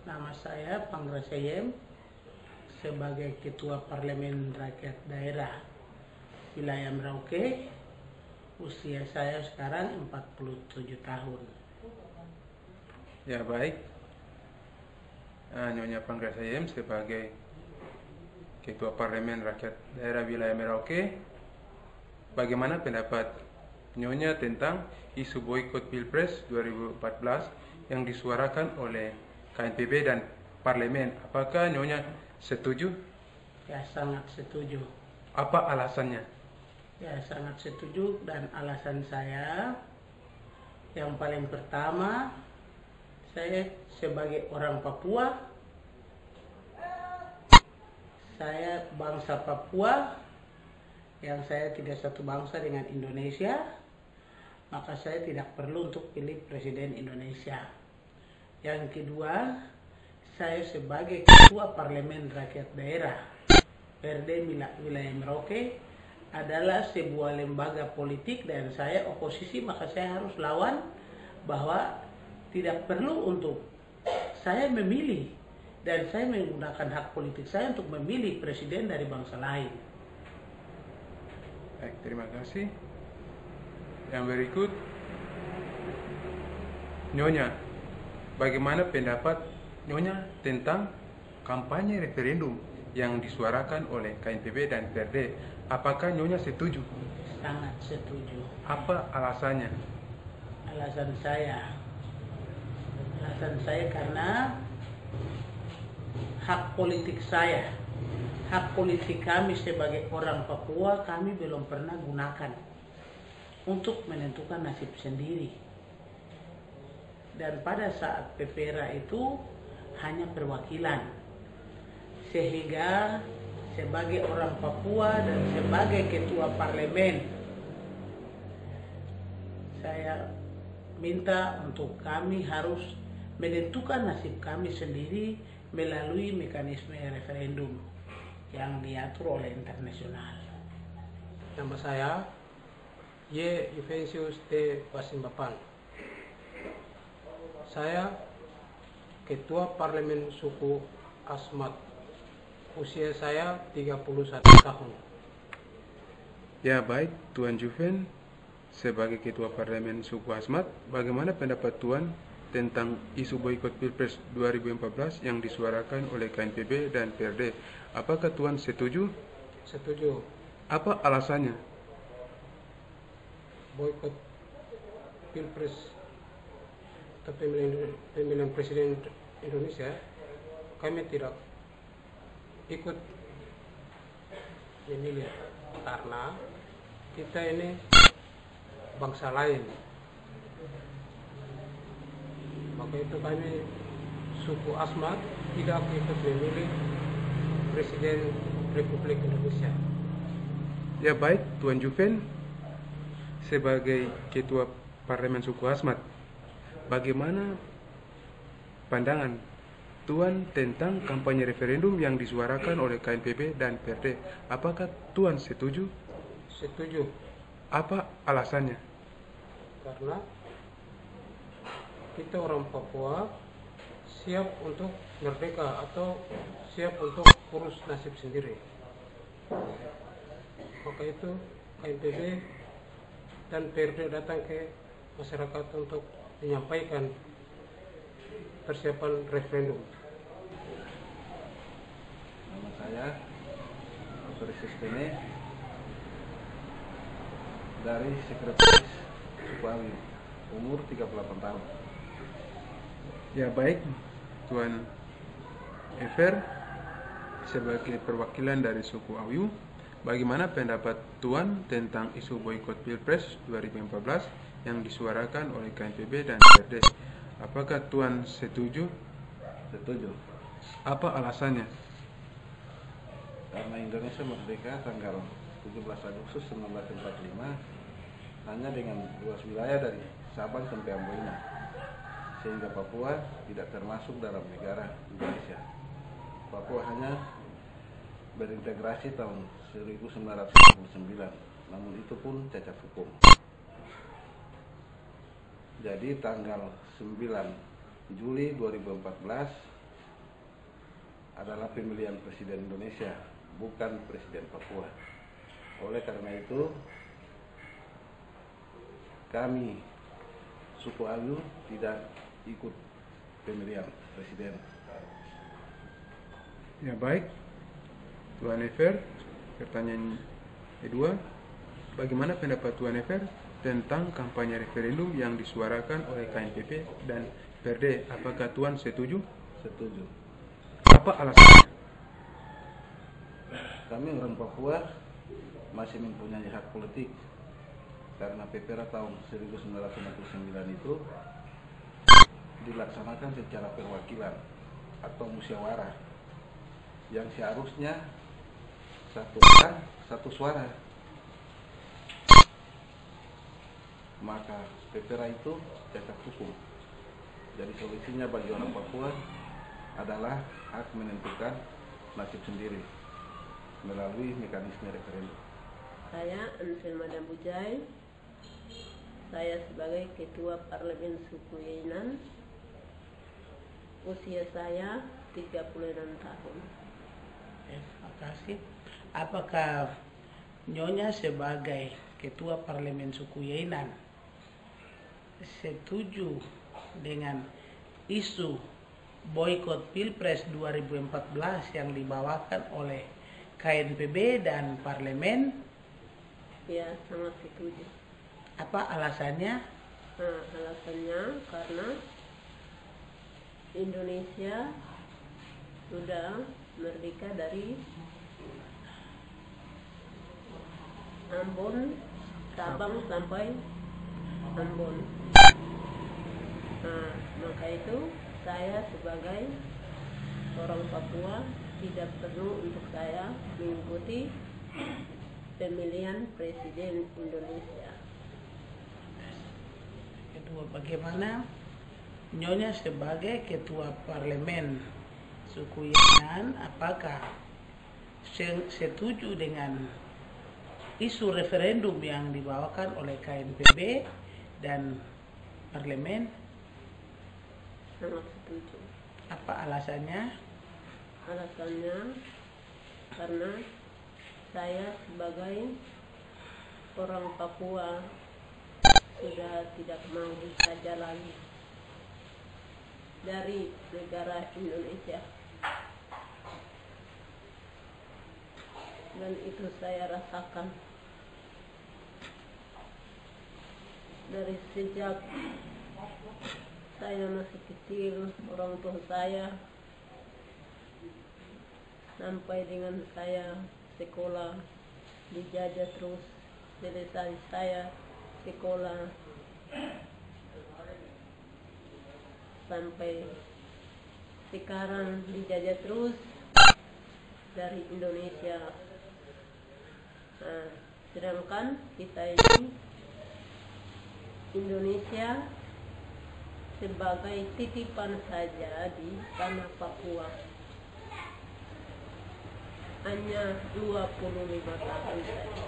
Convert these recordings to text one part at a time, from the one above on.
Nama saya Panggrasayem sebagai Ketua Parlemen Rakyat Daerah Wilayah Merauke. Usia saya sekarang 47 tahun. Ya baik, Nyonya Panggrasayem sebagai Ketua Parlemen Rakyat Daerah Wilayah Merauke, bagaimana pendapat Nyonya tentang isu boikot Pilpres 2014 yang disuarakan oleh KNPB dan Parlemen? Apakah Nyonya setuju? Ya, sangat setuju. Apa alasannya? Ya, sangat setuju, dan alasan saya yang paling pertama, saya sebagai orang Papua, saya bangsa Papua, yang saya tidak satu bangsa dengan Indonesia, maka saya tidak perlu untuk pilih Presiden Indonesia. Yang kedua, saya sebagai Ketua Parlemen Rakyat Daerah PRD Wilayah Merauke adalah sebuah lembaga politik dan saya oposisi, maka saya harus lawan bahwa tidak perlu untuk saya memilih, dan saya menggunakan hak politik saya untuk memilih presiden dari bangsa lain. Baik, terima kasih. Yang berikut, Nyonya, bagaimana pendapat Nyonya tentang kampanye referendum yang disuarakan oleh KNPB dan PRD? Apakah Nyonya setuju? Sangat setuju. Apa alasannya? Alasan saya karena hak politik saya, hak politik kami sebagai orang Papua, kami belum pernah gunakan untuk menentukan nasib sendiri. Dan pada saat PPRA itu hanya perwakilan, sehingga sebagai orang Papua dan sebagai Ketua Parlemen, saya minta untuk kami harus menentukan nasib kami sendiri melalui mekanisme referendum yang diatur oleh internasional. Nama saya Y. Yuventius T. Basimbapan. Saya Ketua Parlemen Suku Asmat. Usia saya 31 tahun. Ya baik, Tuan Juven, sebagai Ketua Parlemen Suku Asmat, bagaimana pendapat Tuan tentang isu boikot Pilpres 2014 yang disuarakan oleh KNPB dan PRD? Apakah Tuan setuju? Setuju. Apa alasannya? Boikot Pilpres atau pemilihan Presiden Indonesia, kami tidak ikut memilih karena kita ini bangsa lain. Maka itu kami suku Asmat tidak ikut memilih Presiden Republik Indonesia. Ya baik, Tuan Juven, sebagai Ketua Parlemen Suku Asmat, bagaimana pandangan Tuan tentang kampanye referendum yang disuarakan oleh KNPB dan PRD? Apakah Tuan setuju? Setuju. Apa alasannya? Karena kita orang Papua siap untuk merdeka atau siap untuk urus nasib sendiri. Maka itu KNPB dan PRD datang ke masyarakat untuk menyampaikan persiapan referendum. Nama saya Krisistene dari Sekretaris Suku Awiu, umur 38 tahun. Ya baik, Tuan Ever, sebagai perwakilan dari suku Awiu, bagaimana pendapat Tuan tentang isu boikot Pilpres 2014 yang disuarakan oleh KNPB dan PRD? Apakah Tuan setuju? Setuju. Apa alasannya? Karena Indonesia merdeka tanggal 17 Agustus 1945 hanya dengan luas wilayah dari Sabang sampai Amboina, sehingga Papua tidak termasuk dalam negara Indonesia. Papua hanya berintegrasi tahun 1949, namun itu pun cacat hukum. Jadi tanggal 9 Juli 2014 adalah pemilihan Presiden Indonesia, bukan Presiden Papua. Oleh karena itu, kami suku Ayu tidak ikut pemilihan Presiden. Ya baik, Tuan Efer, pertanyaan kedua, bagaimana pendapat Tuan Efer tentang kampanye referendum yang disuarakan oleh KNPB dan PRD? Apakah Tuan setuju? Setuju. Apa alasannya? Kami orang Papua masih mempunyai hak politik karena PPRA tahun 1999 itu dilaksanakan secara perwakilan atau musyawarah yang seharusnya satu orang satu suara. Maka PPRA itu cacat hukum. Jadi solusinya bagi orang Papua adalah hak menentukan nasib sendiri melalui mekanisme referendum. Saya Anselma Dambujai. Saya sebagai Ketua Parlemen Suku Yainan. Usia saya 36 tahun. Terima kasih. Apakah Nyonya sebagai Ketua Parlemen Suku Yainan setuju dengan isu boikot Pilpres 2014 yang dibawakan oleh KNPB dan Parlemen? Ya, sangat setuju. Apa alasannya? Alasannya karena Indonesia sudah merdeka dari Ambon, Sabang sampai Ambon. Maka itu saya sebagai orang Papua tidak perlu untuk saya mengikuti pemilihan Presiden Indonesia. Kedua, bagaimana Nyonya sebagai Ketua Parlemen Suku Yainan, apakah setuju dengan isu referendum yang dibawakan oleh KNPB dan Parlemen? Sangat setuju. Apa alasannya? Alasannya karena saya sebagai orang Papua sudah tidak mau dijajah lagi dari negara Indonesia, dan itu saya rasakan dari sejak saya masih kecil. Orang tua saya sampai dengan saya sekolah dijajah terus. Selesai saya sekolah sampai sekarang dijajah terus dari Indonesia. Sedangkan kita ini Indonesia sebagai titipan saja di tanah Papua. Hanya 25 tahun saja.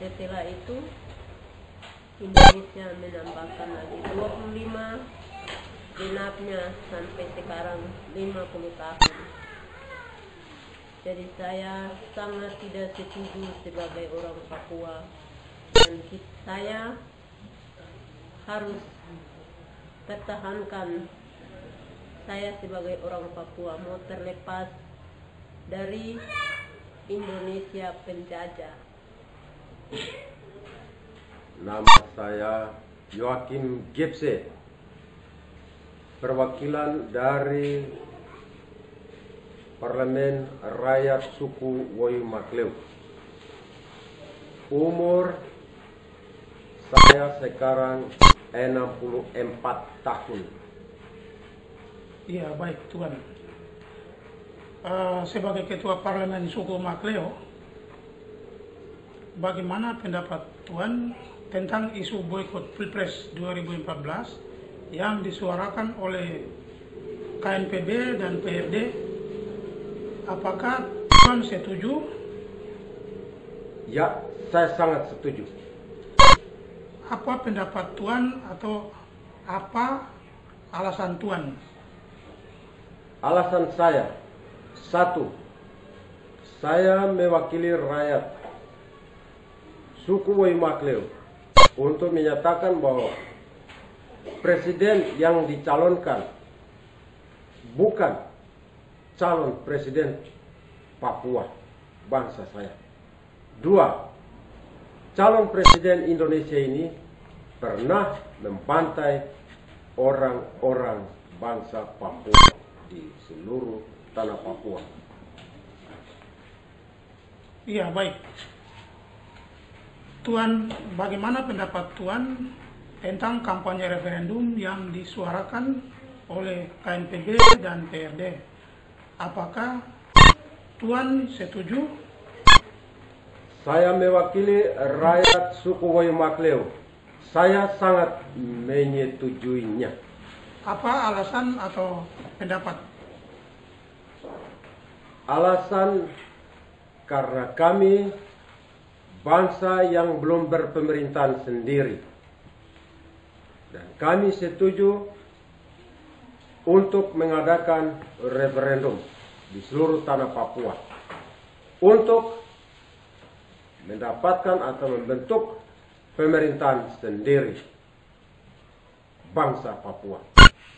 Setelah itu Indonesia menambahkan lagi 25, genapnya sampai sekarang 50 tahun. Jadi saya sangat tidak setuju sebagai orang Papua, dan saya harus pertahankan saya sebagai orang Papua mau terlepas dari Indonesia penjajah. Nama saya Joakim Gipse, perwakilan dari Parlemen Rakyat Suku Woyo Makleu. Umur saya sekarang 64 tahun. Iya, baik Tuan. Sebagai Ketua Parlemen Suku Makleo, bagaimana pendapat Tuan tentang isu boikot Pilpres 2014 yang disuarakan oleh KNPB dan PRD? Apakah Tuan setuju? Ya, saya sangat setuju. Apa pendapat Tuan atau apa alasan Tuan Alasan saya, 1. Saya mewakili rakyat suku Waimakleu untuk menyatakan bahwa presiden yang dicalonkan bukan calon presiden Papua bangsa saya. 2. Calon presiden Indonesia ini pernah membantai orang-orang bangsa Papua di seluruh tanah Papua. Iya, baik. Tuan, bagaimana pendapat Tuan tentang kampanye referendum yang disuarakan oleh KNPB dan PRD? Apakah Tuan setuju? Saya mewakili rakyat suku Waimakleu. Saya sangat menyetujuinya. Apa alasan atau pendapat? Alasan karena kami bangsa yang belum berpemerintahan sendiri. Dan kami setuju untuk mengadakan referendum di seluruh tanah Papua untuk mendapatkan atau membentuk pemerintahan sendiri bangsa Papua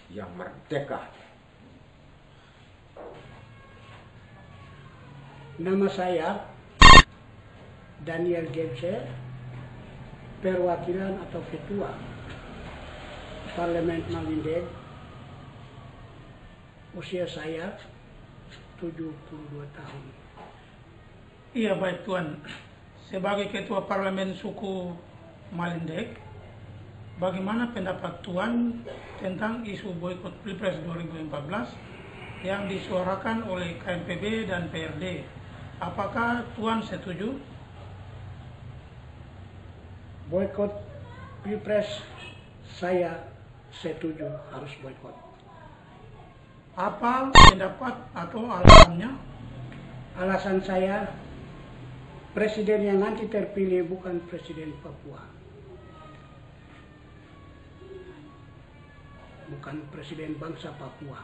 yang merdeka. Nama saya Daniel James, perwakilan atau ketua Parlemen Malindeg. Usia saya 72 tahun. Iya, baik Tuan. Sebagai ketua Parlemen suku Malindeg, bagaimana pendapat Tuan tentang isu boikot Pilpres 2014 yang disuarakan oleh KNPB dan PRD? Apakah Tuan setuju? Boikot Pilpres, saya setuju harus boikot. Apa pendapat atau alasannya? Alasan saya, presiden yang nanti terpilih bukan presiden Papua. Bukan presiden bangsa Papua.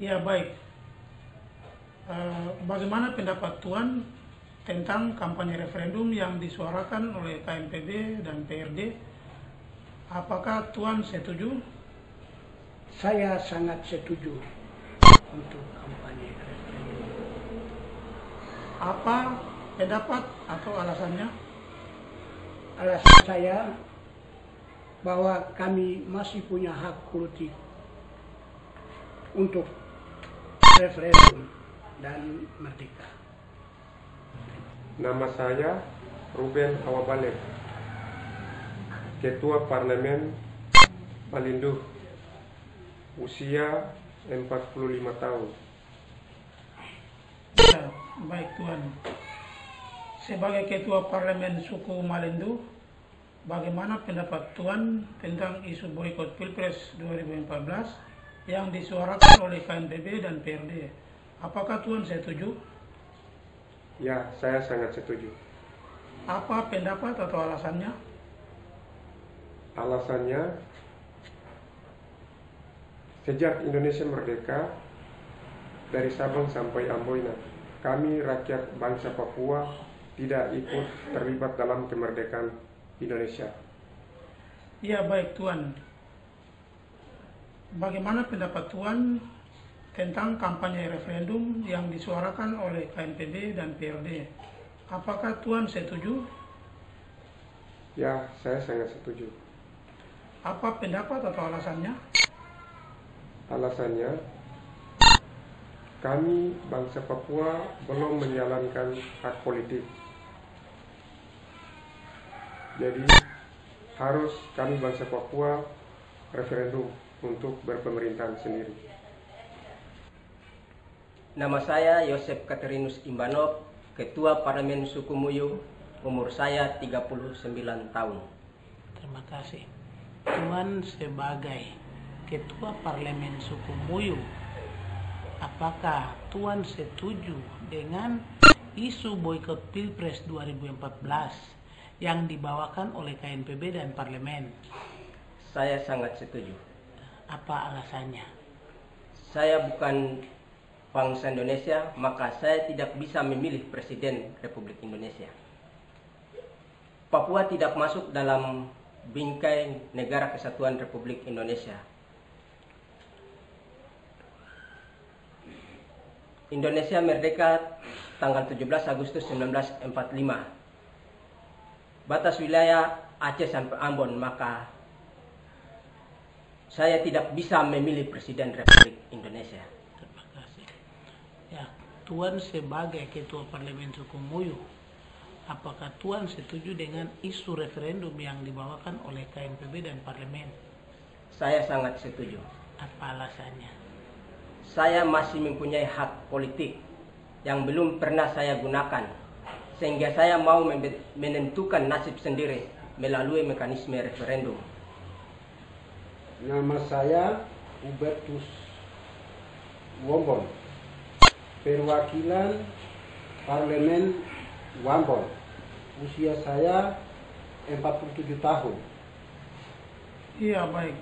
Ya, baik. Bagaimana pendapat Tuan tentang kampanye referendum yang disuarakan oleh KNPB dan PRD? Apakah Tuan setuju? Saya sangat setuju untuk kampanye referendum. Apa pendapat atau alasannya? Alasan saya bahwa kami masih punya hak politik untuk referendum dan merdeka. Nama saya Ruben Awabale, Ketua Parlemen Malindu, usia 45 tahun. Ya, baik Tuan. Sebagai Ketua Parlemen suku Malindu, bagaimana pendapat Tuan tentang isu boikot Pilpres 2014 yang disuarakan oleh KNPB dan PRD? Apakah Tuan setuju? Ya, saya sangat setuju. Apa pendapat atau alasannya? Alasannya, sejak Indonesia merdeka, dari Sabang sampai Amboina, kami rakyat bangsa Papua tidak ikut terlibat dalam kemerdekaan Indonesia. Ya, baik Tuan. Bagaimana pendapat Tuan tentang kampanye referendum yang disuarakan oleh KNPB dan PRD? Apakah Tuan setuju? Ya, saya sangat setuju. Apa pendapat atau alasannya? Alasannya, kami bangsa Papua belum menjalankan hak politik. Jadi, harus kami bangsa Papua referendum untuk berpemerintahan sendiri. Nama saya Yosef Katerinus Imbanov, Ketua Parlemen Suku Muyu, umur saya 39 tahun. Terima kasih. Tuan sebagai Ketua Parlemen Suku Muyu, apakah Tuan setuju dengan isu boikot Pilpres 2014 yang dibawakan oleh KNPB dan parlemen? Saya sangat setuju. Apa alasannya? Saya bukan bangsa Indonesia, maka saya tidak bisa memilih Presiden Republik Indonesia. Papua tidak masuk dalam bingkai Negara Kesatuan Republik Indonesia. Indonesia merdeka tanggal 17 Agustus 1945. Batas wilayah Aceh sampai Ambon, maka saya tidak bisa memilih Presiden Republik Indonesia. Terima kasih. Ya, Tuan sebagai Ketua Parlemen Suku Muyu, apakah Tuan setuju dengan isu referendum yang dibawakan oleh KNPB dan parlemen? Saya sangat setuju. Apa alasannya? Saya masih mempunyai hak politik yang belum pernah saya gunakan, sehingga saya mau menentukan nasib sendiri melalui mekanisme referendum. Nama saya Hubertus Wombon, perwakilan Parlemen Wambon. Usia saya 47 tahun. Iya, baik.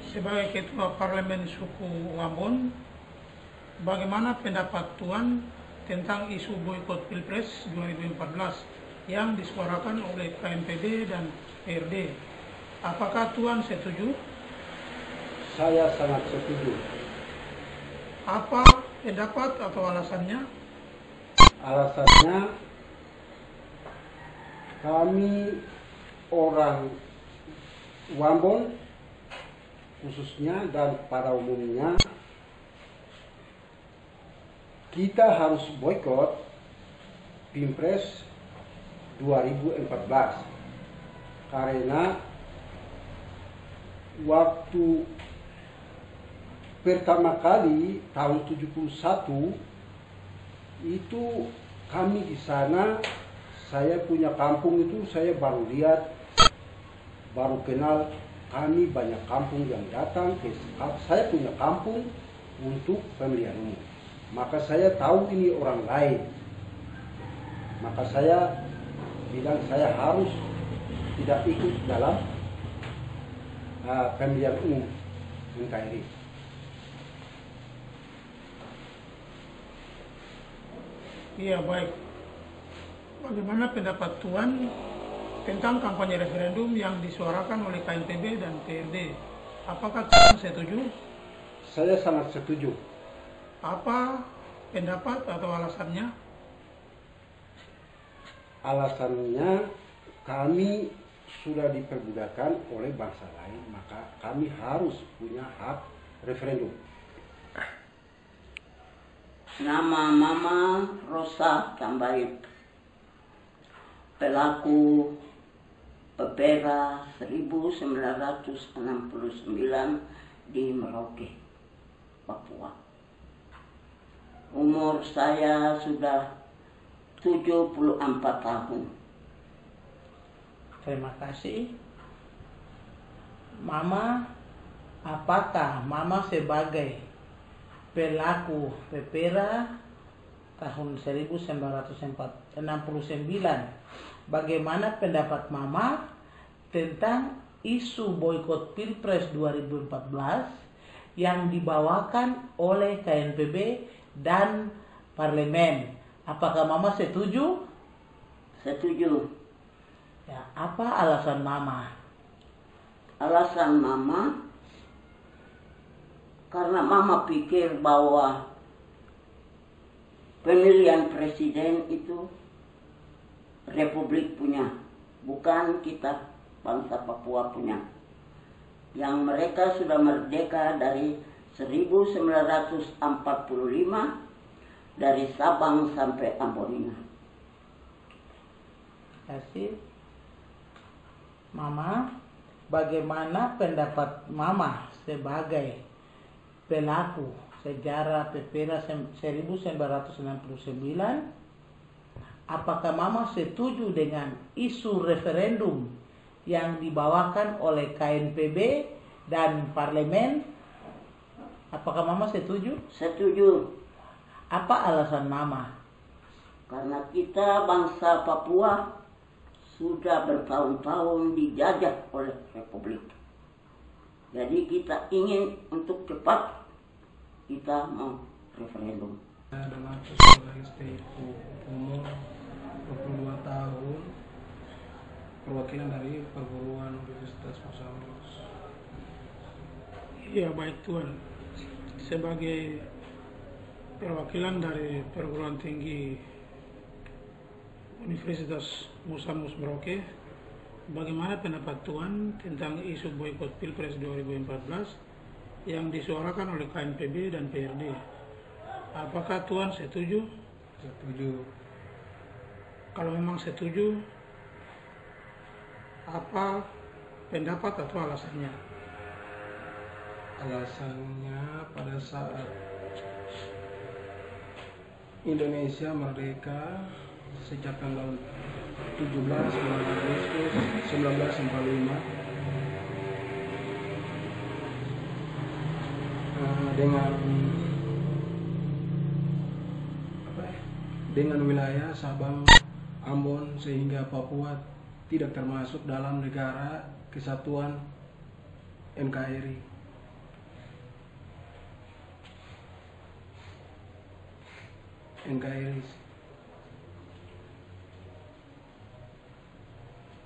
Sebagai Ketua Parlemen Suku Wambon, bagaimana pendapat Tuan tentang isu boikot Pilpres 2014 yang disuarakan oleh KNPB dan PRD? Apakah Tuan setuju? Saya sangat setuju. Apa pendapat atau alasannya? Alasannya, kami orang Wambon khususnya dan pada umumnya, kita harus boikot Pilpres 2014 karena waktu pertama kali tahun 71 itu kami di sana, saya punya kampung itu saya baru lihat, baru kenal, kami banyak kampung yang datang ke saya punya kampung untuk pemilihan umum. Maka saya tahu ini orang lain. Maka saya bilang saya harus tidak ikut dalam pemilihan umum NKRI. Iya, baik. Bagaimana pendapat Tuan tentang kampanye referendum yang disuarakan oleh KNPB dan PRD? Apakah Tuan setuju? Saya sangat setuju. Apa pendapat atau alasannya? Alasannya, kami sudah diperbudakan oleh bangsa lain, maka kami harus punya hak referendum. Nama Mama Rosa Tambaik, pelaku Pepera 1969 di Merauke, Papua. Umur saya sudah 74 tahun. Terima kasih. Mama, apakah Mama sebagai pelaku Pepera tahun 1969, bagaimana pendapat Mama tentang isu boikot Pilpres 2014 yang dibawakan oleh KNPB dan parlemen? Apakah Mama setuju? Setuju. Ya, apa alasan Mama? Alasan Mama, karena Mama pikir bahwa pemilihan presiden itu Republik punya, bukan kita bangsa Papua punya. Yang mereka sudah merdeka dari 1945 dari Sabang sampai Amborina. Terima kasih. Mama, bagaimana pendapat Mama sebagai pelaku sejarah Pepera 1969? Apakah Mama setuju dengan isu referendum yang dibawakan oleh KNPB dan parlemen? Apakah Mama setuju? Setuju. Apa alasan Mama? Karena kita bangsa Papua sudah bertahun-tahun dijajah oleh Republik. Jadi kita ingin untuk cepat kita mau referendum. Saya adalah sebagai stay umur 22 tahun, perwakilan dari perguruan Universitas Musa Maus. Iya, baik Tuan. Sebagai perwakilan dari perguruan tinggi Universitas Musa Merauke, bagaimana pendapat Tuan tentang isu boikot Pilpres 2014 yang disuarakan oleh KNPB dan PRD? Apakah Tuan setuju? Setuju. Kalau memang setuju, apa pendapat atau alasannya? Alasannya pada saat Indonesia merdeka sejak tanggal 17 Agustus 1945 dengan wilayah Sabang, Ambon sehingga Papua tidak termasuk dalam negara kesatuan NKRI.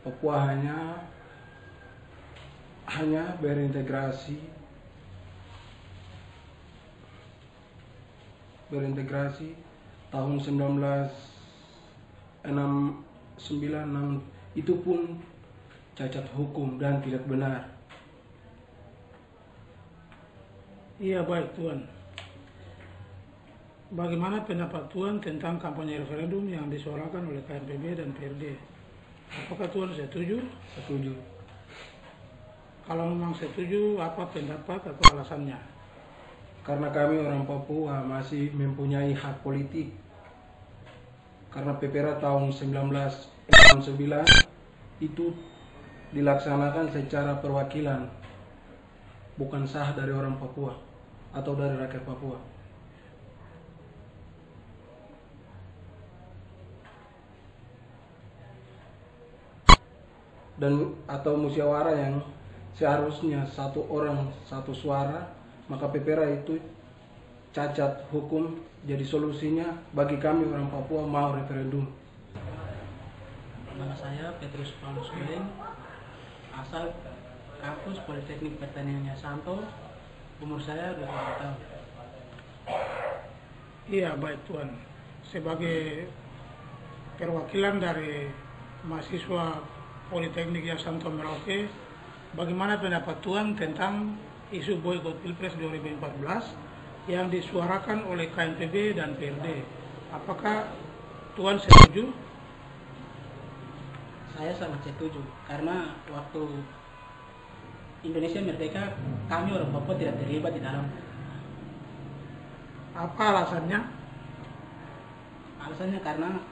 Papua hanya berintegrasi tahun 1996, itu pun cacat hukum dan tidak benar. Iya, baik Tuan. Bagaimana pendapat Tuan tentang kampanye referendum yang disuarakan oleh KNPB dan PRD? Apakah Tuan setuju? Setuju. Kalau memang setuju, apa pendapat atau alasannya? Karena kami orang Papua masih mempunyai hak politik. Karena PPRA tahun 1969 itu dilaksanakan secara perwakilan, bukan sah dari orang Papua atau dari rakyat Papua. Dan atau musyawarah yang seharusnya satu orang satu suara, maka PPRA itu cacat hukum. Jadi solusinya bagi kami orang Papua mau referendum. Nama saya Petrus Paulus Geleng, asal kampus Politeknik Pertanian Santo, umur saya 20 tahun. Iya, baik Tuan. Sebagai perwakilan dari mahasiswa Politeknik Santo Merauke, bagaimana pendapat Tuan tentang isu boikot Pilpres 2014 yang disuarakan oleh KNPB dan PRD? Apakah Tuan setuju? Saya sangat setuju, karena waktu Indonesia merdeka, kami orang Papua tidak terlibat di dalam. Apa alasannya? Alasannya karena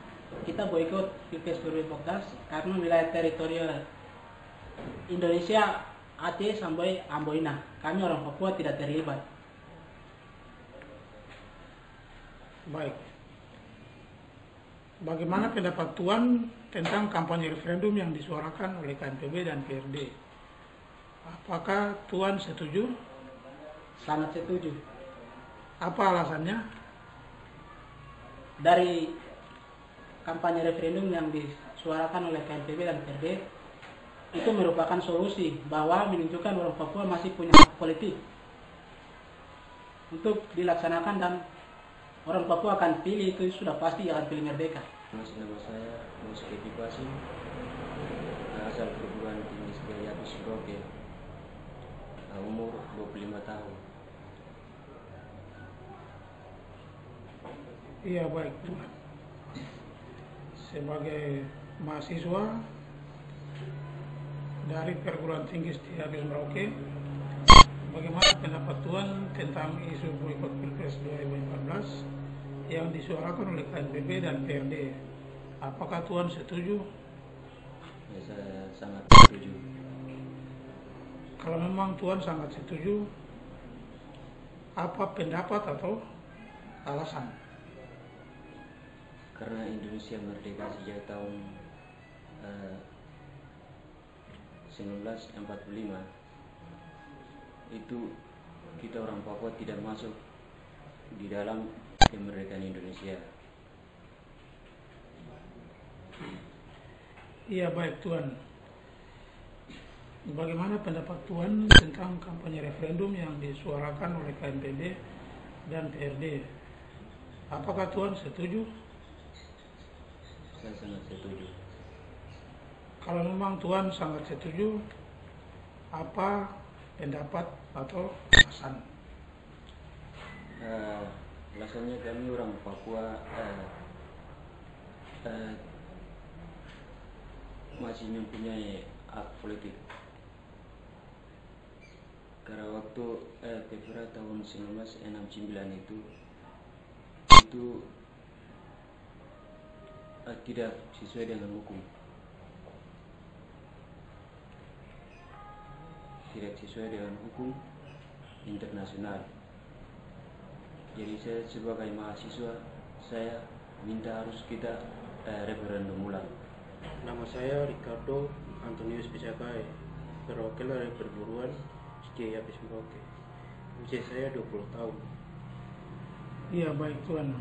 kita boikot Pilpres 2014 karena wilayah teritorial Indonesia Aceh sampai Amboina. Kami orang Papua tidak terlibat. Baik. Bagaimana pendapat Tuan tentang kampanye referendum yang disuarakan oleh KNPB dan PRD? Apakah Tuan setuju? Sangat setuju. Apa alasannya? Dari kampanye referendum yang disuarakan oleh KNPB dan PRD itu merupakan solusi bahwa menunjukkan orang Papua masih punya hak politik untuk dilaksanakan, dan orang Papua akan pilih, itu sudah pasti akan pilih merdeka. Nama saya Muski Pipasi, asal perguruan tinggi Sekaligus Merauke, umur 25 tahun. Iya, baik Tuan. Sebagai mahasiswa dari perguruan tinggi Sekaligus Merauke, bagaimana pendapat Tuan tentang isu boikot Pilpres 2014 yang disuarakan oleh KNPB dan PRD? Apakah Tuan setuju? Ya, saya sangat setuju. Kalau memang Tuan sangat setuju, apa pendapat atau alasan? Karena Indonesia merdeka sejak tahun 1945 itu kita orang Papua tidak masuk di dalam kemerdekaan Indonesia. Iya, baik Tuan. Bagaimana pendapat Tuan tentang kampanye referendum yang disuarakan oleh KNPB dan PRD? Apakah Tuan setuju? Saya sangat setuju. Kalau memang Tuan sangat setuju, apa pendapat atau alasan? Alasannya kami orang Papua masih mempunyai hak politik. Karena waktu PPRA tahun 1969 itu tidak sesuai dengan hukum. Tidak sesuai dengan hukum internasional. Jadi saya sebagai mahasiswa, saya minta harus kita referendum ulang. Nama saya Ricardo Antonius Bisakai, perwakilan dari perguruan Setia Yapis Merauke. Usia saya 20 tahun. Iya, baik Tuan.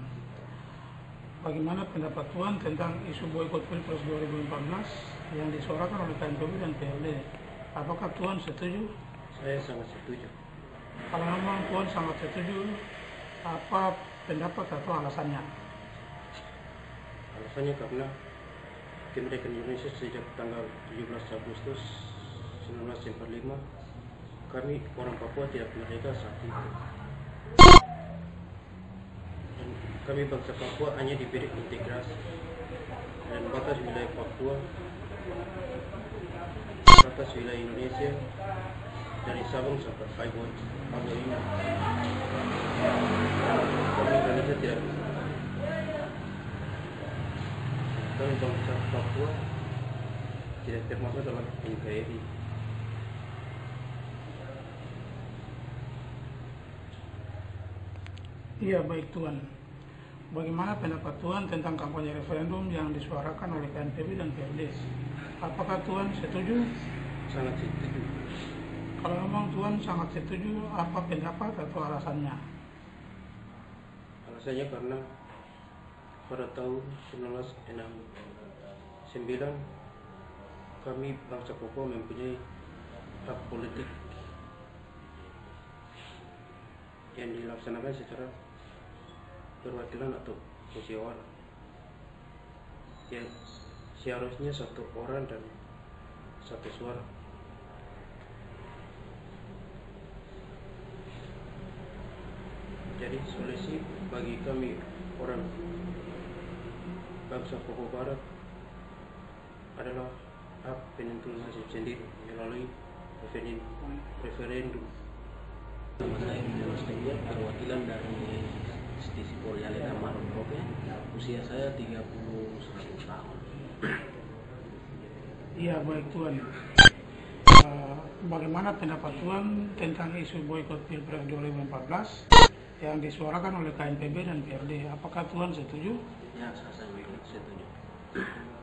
Bagaimana pendapat Tuan tentang isu boikot Pilpres 2014 yang disuarakan oleh KNPB dan PRD? Apakah Tuan setuju? Saya sangat setuju. Kalau memang Tuan sangat setuju, apa pendapat atau alasannya? Alasannya karena kemerdekaan Indonesia sejak tanggal 17 Agustus 1945, kami orang Papua tidak merdeka saat itu. Dan kami bangsa Papua hanya diberi integrasi, dan batas wilayah Papua, batas wilayah Indonesia dari Sabang sampai Aboina. Kami Indonesia tidak bisa. Kami bangsa Papua tidak termasuk dalam NKRI. Iya, baik Tuan. Bagaimana pendapat Tuan tentang kampanye referendum yang disuarakan oleh KNPB dan PRD? Apakah Tuan setuju? Sangat setuju. Kalau memang Tuan sangat setuju, apa pendapat atau alasannya? Alasannya karena pada tahun 1969 kami bangsa Papua mempunyai hak politik yang dilaksanakan secara perwakilan atau musyawarah, yang seharusnya satu orang dan satu suara. Jadi solusi bagi kami orang bangsa Papua Barat adalah hak penentuan nasib sendiri melalui referendum. Nama saya Mas Teguh, perwakilan dari Stisi Poryale dan Merauke. Usia saya 31 tahun. Iya, baik Tuan. Bagaimana pendapat Tuan tentang isu boikot Pilpres 2014 yang disuarakan oleh KNPB dan PRD? Apakah Tuan setuju? Ya, saya sangat setuju.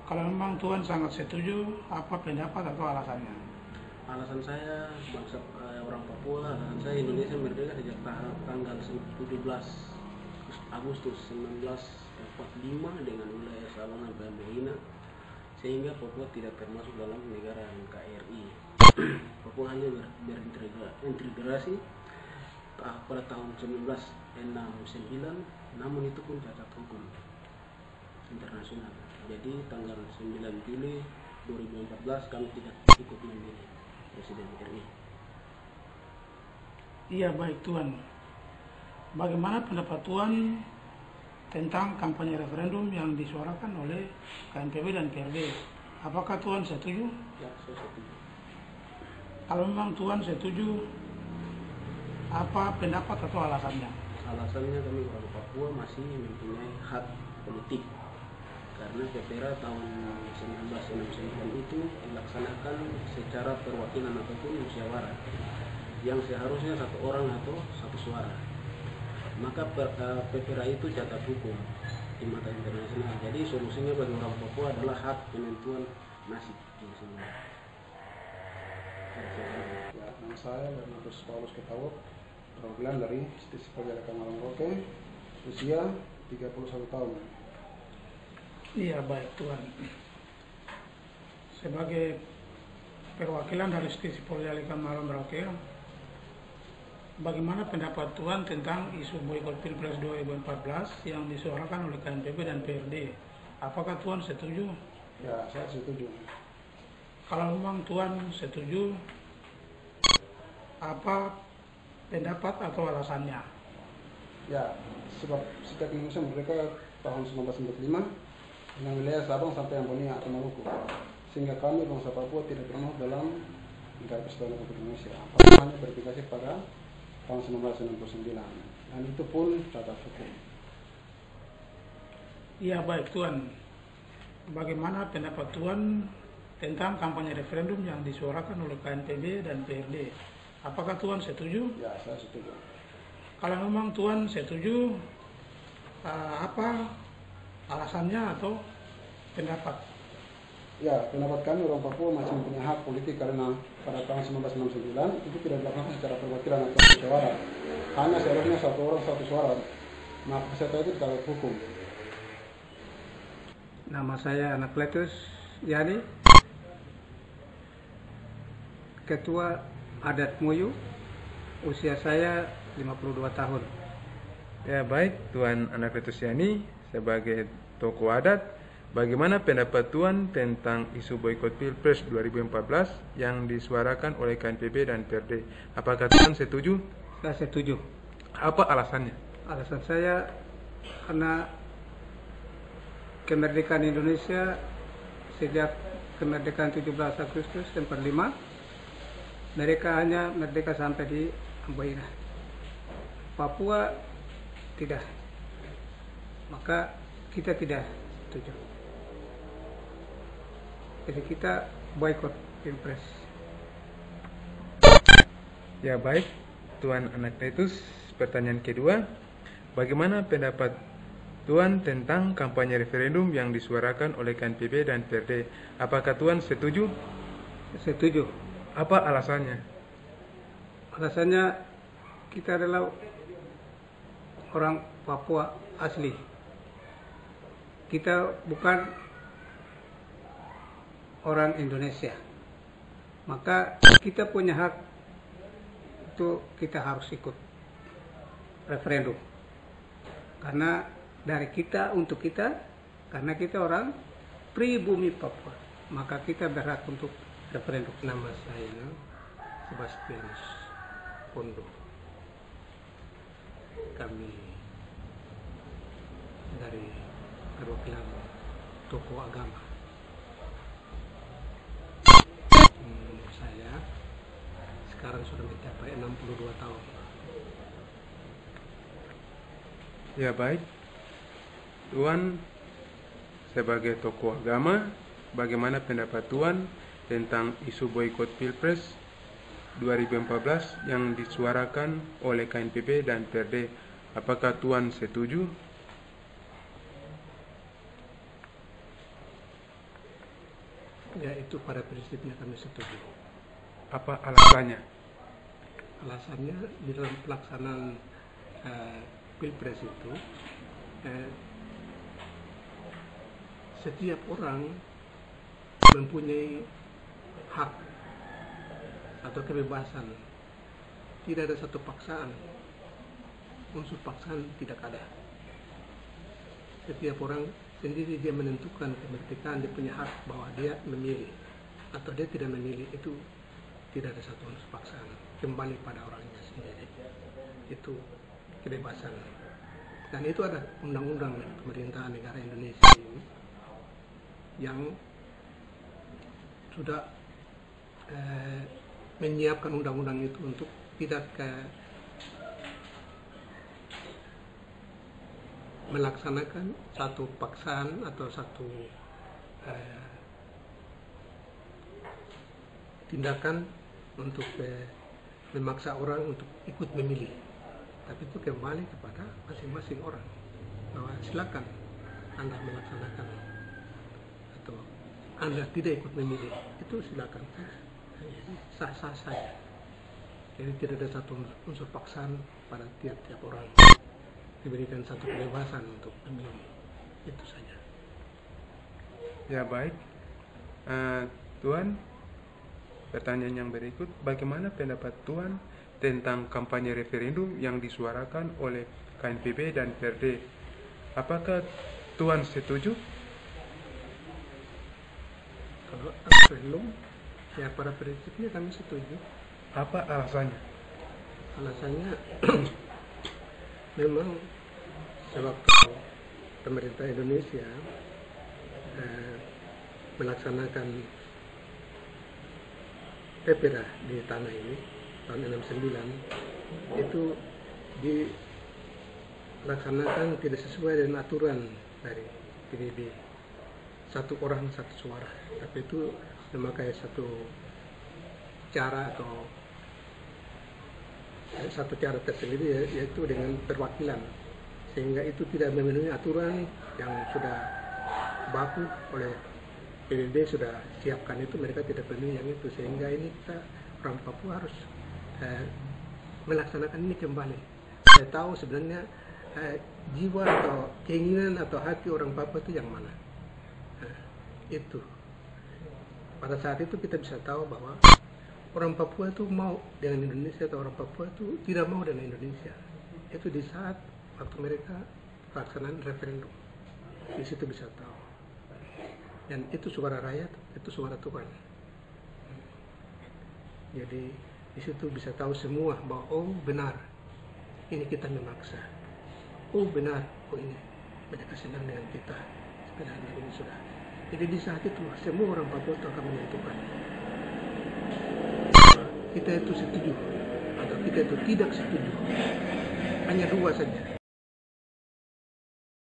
Kalau memang Tuan sangat setuju, apa pendapat atau alasannya? Alasan saya bangsa orang Papua, alasan saya Indonesia merdeka sejak tanggal 17 Agustus 1945 dengan wilayah Sabang sampai Aboina, sehingga Papua tidak termasuk dalam negara NKRI. Papua hanya berintegrasi pada tahun 1969, namun itu pun cacat hukum internasional. Jadi tanggal 9 Juli 2014 kami tidak ikut memilih Presiden RI. Iya, baik Tuan. Bagaimana pendapat Tuan tentang kampanye referendum yang disuarakan oleh KNPB dan PRD? Apakah Tuan setuju? Ya, saya setuju. Kalau memang Tuan setuju, apa pendapat atau alasannya? Alasannya kami orang Papua masih mempunyai hak politik, karena PPRA tahun 1969 itu dilaksanakan secara perwakilan ataupun musyawarah, yang seharusnya satu orang atau satu suara. Maka PPRA itu cacat hukum di mata internasional. Jadi solusinya bagi orang Papua adalah hak penentuan nasib. Ya, nama saya Bernardus Paulus Ketawok, perwakilan dari Stisi Perjalakan Malang Roke, usia 31 tahun. Iya, baik Tuan. Sebagai perwakilan dari Stisi Perjalakan Malang Roke, bagaimana pendapat Tuan tentang isu boikot Pilpres 2014 yang disuarakan oleh KNPB dan PRD? Apakah Tuan setuju? Ya, saya setuju. Kalau memang Tuan setuju, apa pendapat atau alasannya? Ya, sebab sejak Indonesia merdeka tahun 1945, dengan wilayah Sabang sampai Amboni atau Maluku, sehingga kami bangsa Papua tidak pernah dalam negara kesatuan Republik Indonesia. Papua hanya berdikasi pada tahun 1999, dan itu pun cacat hukum. Iya, baik Tuan. Bagaimana pendapat Tuan tentang kampanye referendum yang disuarakan oleh KNPB dan PRD? Apakah Tuan setuju? Ya, saya setuju. Kalau memang Tuan setuju, apa alasannya atau pendapat? Ya, pendapat kami orang Papua masih mempunyai hak politik karena pada tahun 1969 itu tidak dilakukan secara perwakilan atau musyawarah. Hanya seharusnya satu orang satu suara. Maka peserta itu ditarik hukum. Nama saya Anakletus Yani, Ketua Adat Muyu, usia saya 52 tahun. Ya baik, Tuan Anakletus Yani, sebagai tokoh adat, bagaimana pendapat Tuan tentang isu boikot Pilpres 2014 yang disuarakan oleh KNPB dan PRD? Apakah Tuan setuju? Saya setuju. Apa alasannya? Alasan saya karena kemerdekaan Indonesia sejak kemerdekaan 17 Agustus 45, mereka hanya merdeka sampai di Amboina. Papua tidak. Maka kita tidak setuju. Jadi kita boikot Pilpres. Ya baik, Tuan Anakletus, pertanyaan kedua, bagaimana pendapat Tuan tentang kampanye referendum yang disuarakan oleh KNPB dan PRD? Apakah Tuan setuju? Setuju. Apa alasannya? Alasannya kita adalah orang Papua asli. Kita bukan orang Indonesia. Maka kita punya hak itu kita harus ikut referendum. Karena dari kita untuk kita, karena kita orang pribumi Papua, maka kita berhak untuk referendum. Nama saya Sebastianus Pondo. Kami dari perwakilan tokoh agama. Umur saya sekarang sudah mencapai 62 tahun. Ya baik, Tuan sebagai tokoh agama, bagaimana pendapat Tuan tentang isu boikot Pilpres 2014 yang disuarakan oleh KNPB dan PRD? Apakah Tuan setuju? Ya, itu pada prinsipnya kami setuju. Apa alasannya? Alasannya di dalam pelaksanaan Pilpres itu setiap orang mempunyai hak atau kebebasan. Tidak ada satu paksaan. Unsur paksaan tidak ada. Setiap orang sendiri dia menentukan kemerdekaan, dia punya hak bahwa dia memilih atau dia tidak memilih. Itu tidak ada satu unsur paksaan. Kembali pada orangnya sendiri. Itu kebebasan. Dan itu ada undang-undang pemerintahan negara Indonesia ini yang sudah menyiapkan undang-undang itu untuk tidak melaksanakan satu paksaan atau satu tindakan untuk memaksa orang untuk ikut memilih. Tapi itu kembali kepada masing-masing orang bahwa silakan Anda melaksanakan atau Anda tidak ikut memilih, itu silakan. sah-sah saja. Jadi tidak ada satu unsur paksaan pada tiap-tiap orang. Diberikan satu kebebasan untuk memilih. Itu saja. Ya baik, Tuan, pertanyaan yang berikut, bagaimana pendapat Tuan tentang kampanye referendum yang disuarakan oleh KNPB dan PRD? Apakah Tuan setuju? Kalau referendum, ya pada prinsipnya kami setuju. Apa alasannya? Alasannya memang sebab pemerintah Indonesia melaksanakan PPRA di tanah ini tahun 69 itu dilaksanakan tidak sesuai dengan aturan dari PBB, satu orang satu suara, tapi itu memakai satu cara atau satu cara tersendiri, yaitu dengan perwakilan, sehingga itu tidak memenuhi aturan yang sudah baku oleh PBB sudah siapkan. Itu mereka tidak penuhi yang itu, sehingga ini kita orang Papua harus melaksanakan ini kembali. Saya tahu sebenarnya jiwa atau keinginan atau hati orang Papua itu yang mana. Itu pada saat itu kita bisa tahu bahwa orang Papua itu mau dengan Indonesia atau orang Papua itu tidak mau dengan Indonesia. Itu di saat waktu mereka pelaksanaan referendum. Di situ bisa tahu. Dan itu suara rakyat, itu suara Tuhan. Jadi di situ bisa tahu semua bahwa oh benar, ini kita memaksa. Oh benar, oh ini mereka senang dengan kita. Sebenarnya ini sudah. Jadi di saat itu semua orang Papua itu akan menentukan. Kita itu setuju atau kita itu tidak setuju. Hanya dua saja.